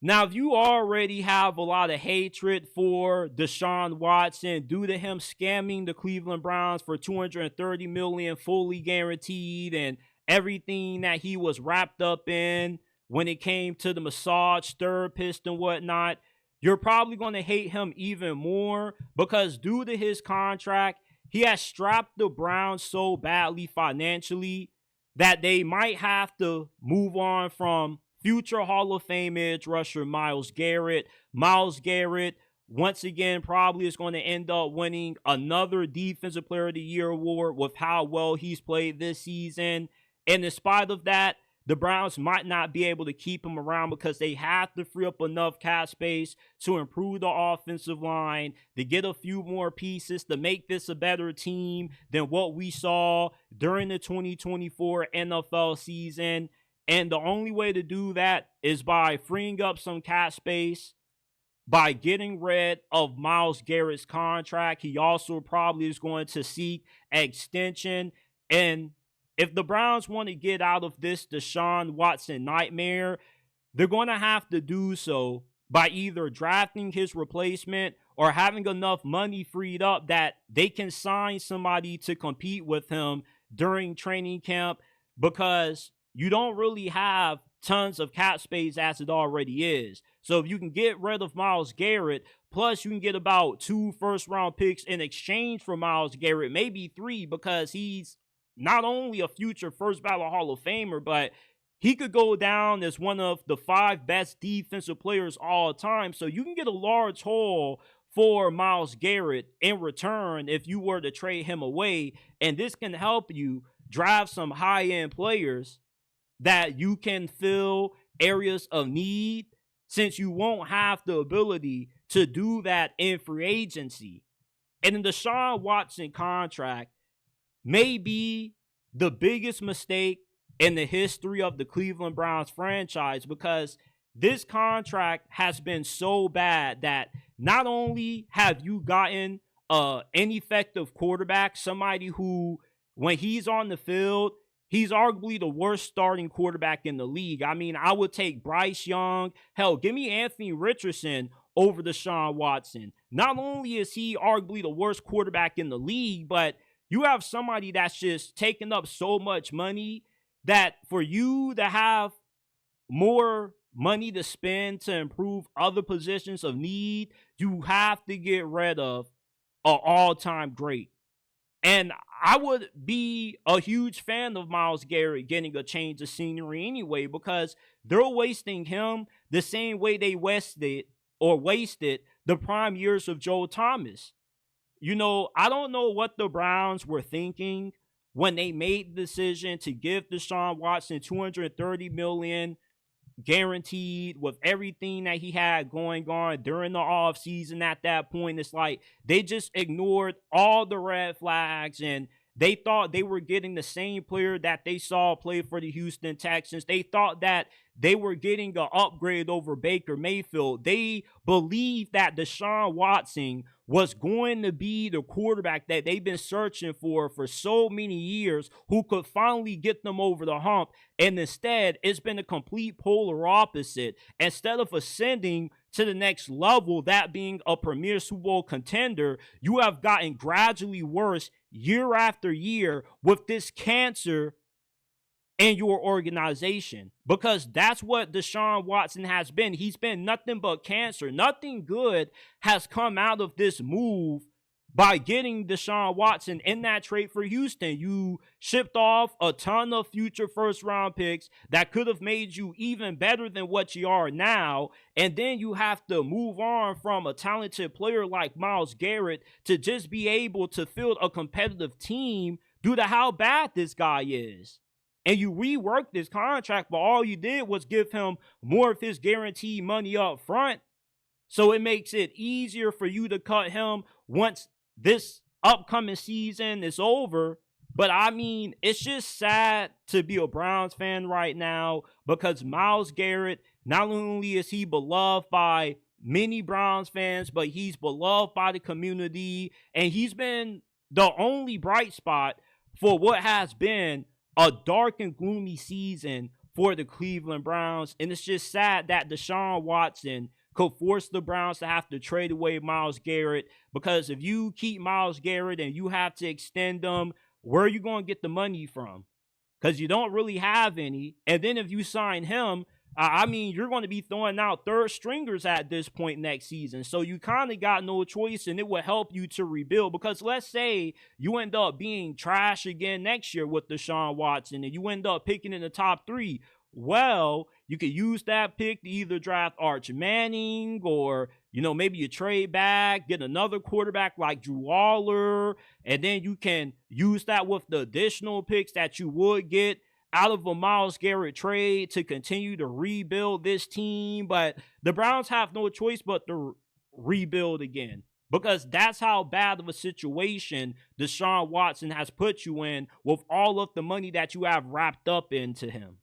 Now, if you already have a lot of hatred for Deshaun Watson due to him scamming the Cleveland Browns for $230 million fully guaranteed and everything that he was wrapped up in when it came to the massage therapist and whatnot, you're probably going to hate him even more because due to his contract, he has strapped the Browns so badly financially that they might have to move on from future Hall of Fame edge rusher Myles Garrett. Myles Garrett, once again, probably is going to end up winning another Defensive Player of the Year award with how well he's played this season. And in spite of that, the Browns might not be able to keep him around because they have to free up enough cap space to improve the offensive line, to get a few more pieces to make this a better team than what we saw during the 2024 NFL season. And the only way to do that is by freeing up some cap space, by getting rid of Myles Garrett's contract. He also probably is going to seek an extension. And if the Browns want to get out of this Deshaun Watson nightmare, they're going to have to do so by either drafting his replacement or having enough money freed up that they can sign somebody to compete with him during training camp, because you don't really have tons of cap space as it already is. So if you can get rid of Myles Garrett, plus you can get about 2 first-round picks in exchange for Myles Garrett, maybe 3, because he's not only a future first ballot Hall of Famer, but he could go down as one of the 5 best defensive players all time. So you can get a large haul for Myles Garrett in return if you were to trade him away. And this can help you draft some high-end players that you can fill areas of need, since you won't have the ability to do that in free agency. And the Deshaun Watson contract may be the biggest mistake in the history of the Cleveland Browns franchise, because this contract has been so bad that not only have you gotten an ineffective quarterback, somebody who, when he's on the field, he's arguably the worst starting quarterback in the league. I mean, I would take Bryce Young. Hell, give me Anthony Richardson over Deshaun Watson. Not only is he arguably the worst quarterback in the league, but you have somebody that's just taking up so much money that for you to have more money to spend to improve other positions of need, you have to get rid of an all-time great. And I would be a huge fan of Myles Garrett getting a change of scenery anyway, because they're wasting him the same way they wasted the prime years of Joe Thomas. You know, I don't know what the Browns were thinking when they made the decision to give Deshaun Watson $230 million guaranteed with everything that he had going on during the offseason. At that point, it's like they just ignored all the red flags and they thought they were getting the same player that they saw play for the Houston Texans. They thought that they were getting an upgrade over Baker Mayfield. They believed that Deshaun Watson was going to be the quarterback that they've been searching for so many years, who could finally get them over the hump. And instead, it's been a complete polar opposite. Instead of ascending to the next level, that being a premier Super Bowl contender, you have gotten gradually worse year after year with this cancer in your organization, because that's what Deshaun Watson has been. He's been nothing but cancer. Nothing good has come out of this move by getting Deshaun Watson in that trade for Houston. You shipped off a ton of future first round picks that could have made you even better than what you are now. And then you have to move on from a talented player like Myles Garrett to just be able to field a competitive team due to how bad this guy is. And you reworked this contract, but all you did was give him more of his guaranteed money up front. So it makes it easier for you to cut him once this upcoming season is over. But I mean, it's just sad to be a Browns fan right now, because Myles Garrett, not only is he beloved by many Browns fans, but he's beloved by the community. And he's been the only bright spot for what has been a dark and gloomy season for the Cleveland Browns. And it's just sad that Deshaun Watson could force the Browns to have to trade away Myles Garrett, because if you keep Myles Garrett and you have to extend them, where are you going to get the money from? Because you don't really have any. And then if you sign him, I mean, you're going to be throwing out third stringers at this point next season. So you kind of got no choice, and it will help you to rebuild. Because let's say you end up being trash again next year with Deshaun Watson, and you end up picking in the top 3. Well, you could use that pick to either draft Arch Manning, or, maybe you trade back, get another quarterback like Drew Waller, and then you can use that with the additional picks that you would get out of a Myles Garrett trade to continue to rebuild this team. But the Browns have no choice but to rebuild again, because that's how bad of a situation Deshaun Watson has put you in with all of the money that you have wrapped up into him.